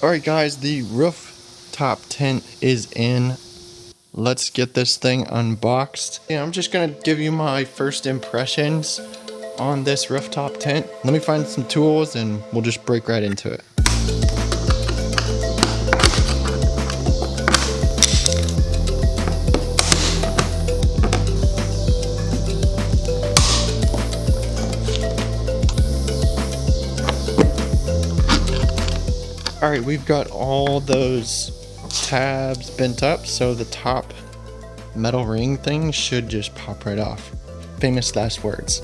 Alright guys, the rooftop tent is in. Let's get this thing unboxed. Yeah, I'm just gonna give you my first impressions on this rooftop tent. Let me find some tools and we'll just break right into it. Alright, we've got all those tabs bent up, so the top metal ring thing should just pop right off. Famous last words.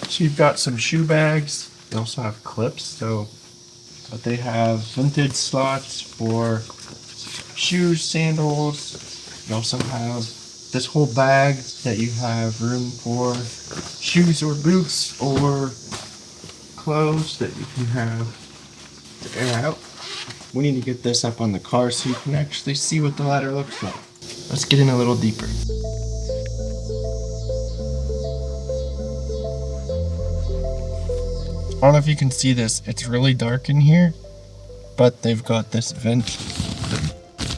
So you've got some shoe bags. They also have clips, but they have vintage slots for shoes, sandals. You also have this whole bag that you have room for shoes or boots or clothes that you can have to air out. We need to get this up on the car so you can actually see what the ladder looks like. Let's get in a little deeper. I don't know if you can see this, it's really dark in here, but they've got this vent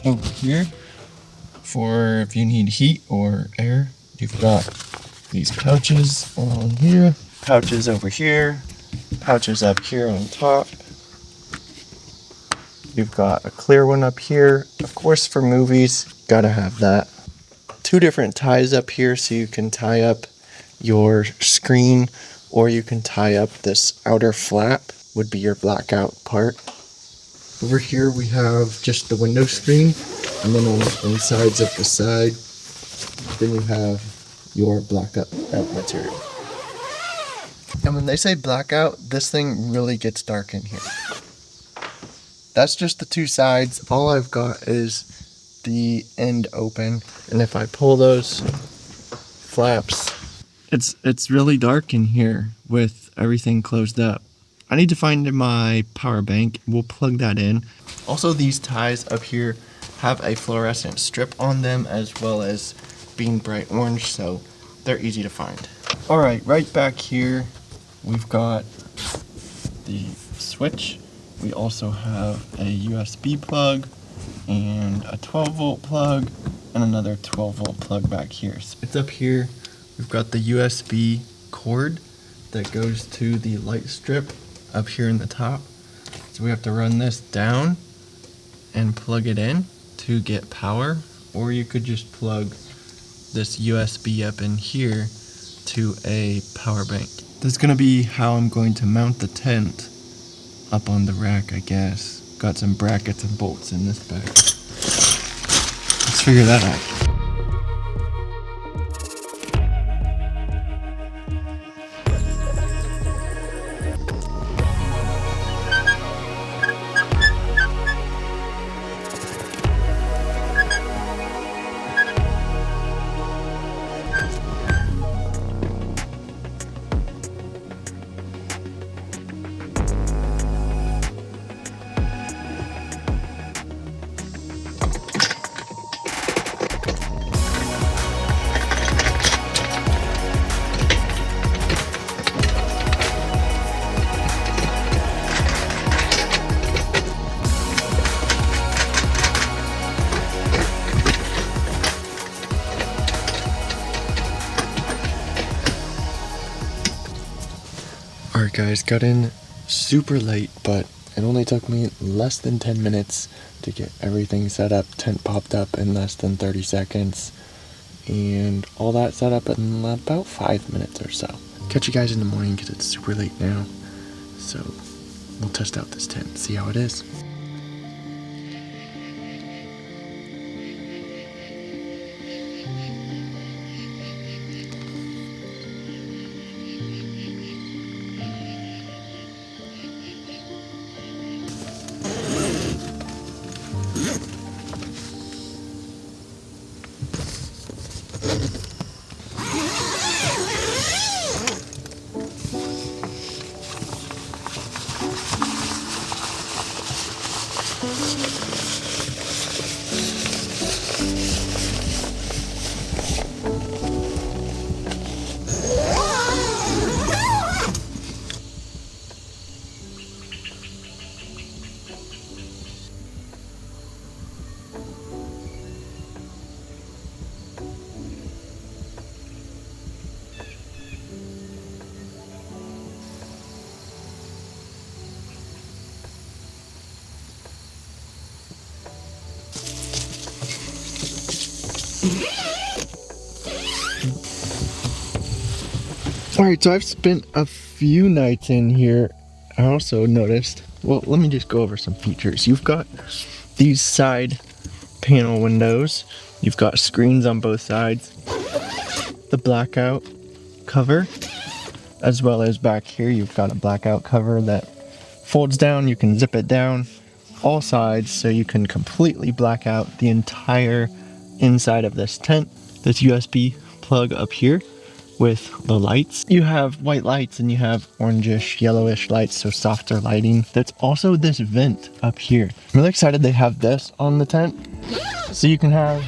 over here for if you need heat or air. You've got these pouches along here, pouches over here, pouches up here on top. You've got a clear one up here. Of course, for movies, gotta have that. Two different ties up here so you can tie up your screen, or you can tie up this outer flap, would be your blackout part. Over here we have just the window screen, and then on the insides of the side, then you have your blackout material. And when they say blackout, this thing really gets dark in here. That's just the two sides. All I've got is the end open, and if I pull those flaps, it's really dark in here with everything closed up. I need to find my power bank. We'll plug that in. Also, these ties up here have a fluorescent strip on them, as well as being bright orange, so they're easy to find. Alright, right back here we've got the switch. We also have a USB plug and a 12 volt plug and another 12 volt plug back here. So it's up here. We've got the USB cord that goes to the light strip up here in the top. So we have to run this down and plug it in to get power, or you could just plug this USB up in here to a power bank. This is going to be how I'm going to mount the tent up on the rack, I guess. Got some brackets and bolts in this bag. let's figure that out. Alright guys, got in super late, but it only took me less than 10 minutes to get everything set up. Tent popped up in less than 30 seconds, and all that set up in about 5 minutes or so. Catch you guys in the morning because it's super late now, so we'll test out this tent, see how it is. Alright, so I've spent a few nights in here. I also noticed, well, let me just go over some features. You've got these side panel windows. You've got screens on both sides. The blackout cover, as well as back here, you've got a blackout cover that folds down. You can zip it down all sides so you can completely black out the entire inside of this tent. This USB plug up here with the lights. You have white lights and you have orangish, yellowish lights, so softer lighting. There's also this vent up here. I'm really excited they have this on the tent. So you can have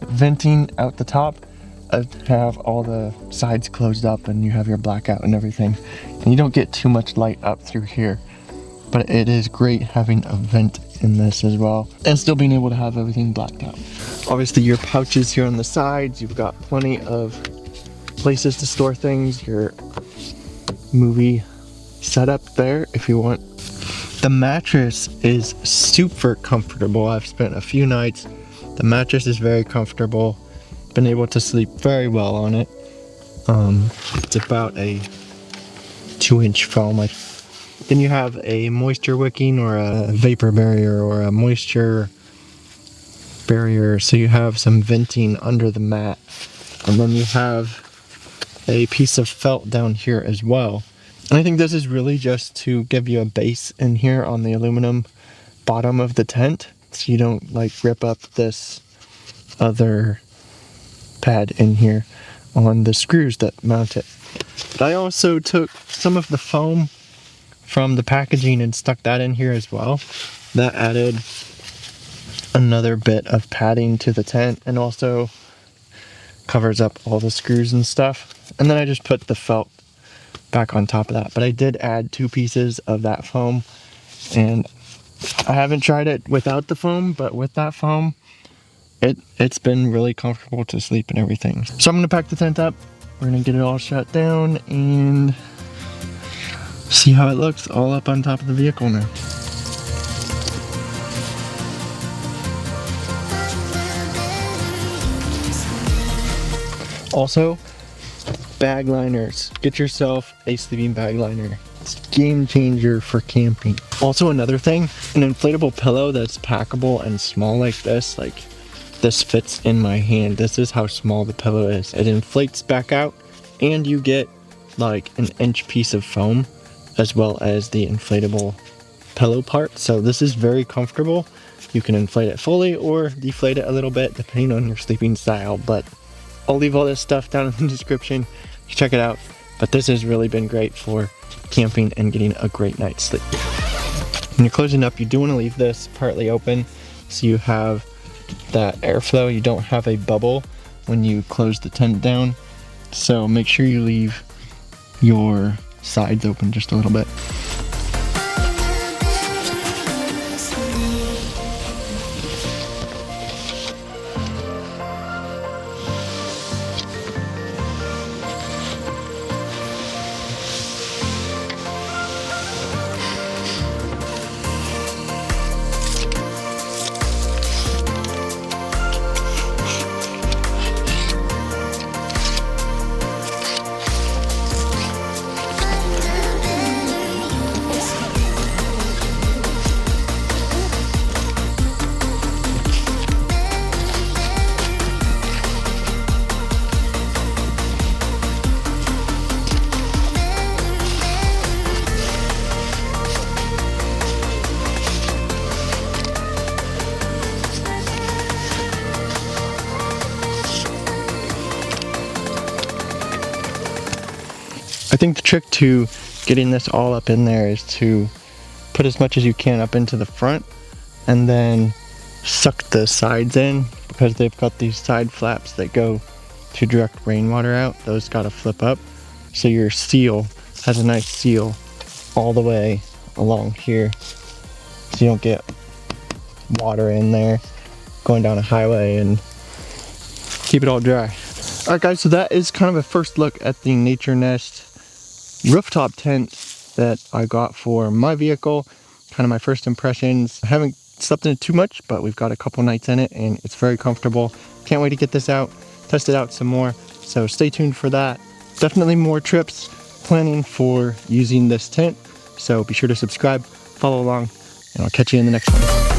venting out the top, have all the sides closed up, and you have your blackout and everything. And you don't get too much light up through here. But it is great having a vent in this as well, and still being able to have everything blacked out. Obviously your pouches here on the sides, you've got plenty of places to store things, your movie setup there if you want. The mattress is super comfortable. I've spent a few nights. The mattress is very comfortable. Been able to sleep very well on it. It's about a 2-inch foam. Then you have a moisture wicking or a vapor barrier or a moisture barrier, so you have some venting under the mat. And then you have a piece of felt down here as well. And I think this is really just to give you a base in here on the aluminum bottom of the tent, so you don't like rip up this other pad in here on the screws that mount it. But I also took some of the foam from the packaging and stuck that in here as well. That added another bit of padding to the tent and also covers up all the screws and stuff. And then I just put the felt back on top of that. But I did add 2 pieces of that foam, and I haven't tried it without the foam, but with that foam, it's been really comfortable to sleep and everything. So I'm gonna pack the tent up. We're gonna get it all shut down and see how it looks all up on top of the vehicle now. Also, bag liners. Get yourself a sleeping bag liner. It's a game changer for camping. Also, another thing, an inflatable pillow that's packable and small like this, like this fits in my hand. This is how small the pillow is. It inflates back out, and you get like an inch piece of foam as well as the inflatable pillow part. So this is very comfortable. You can inflate it fully or deflate it a little bit depending on your sleeping style, but I'll leave all this stuff down in the description. Check it out. But this has really been great for camping and getting a great night's sleep. When you're closing up, you do want to leave this partly open so you have that airflow. You don't have a bubble when you close the tent down. So make sure you leave your sides open just a little bit. I think the trick to getting this all up in there is to put as much as you can up into the front and then suck the sides in, because they've got these side flaps that go to direct rainwater out. Those got to flip up, so your seal has a nice seal all the way along here, so you don't get water in there going down a highway, and keep it all dry. Alright guys, so that is kind of a first look at the Naturenest rooftop tent that I got for my vehicle. Kind of my first impressions. I haven't slept in it too much, but we've got a couple nights in it and it's very comfortable. Can't wait to get this out, test it out some more, so stay tuned for that. Definitely more trips planning for using this tent, so be sure to subscribe, follow along, and I'll catch you in the next one.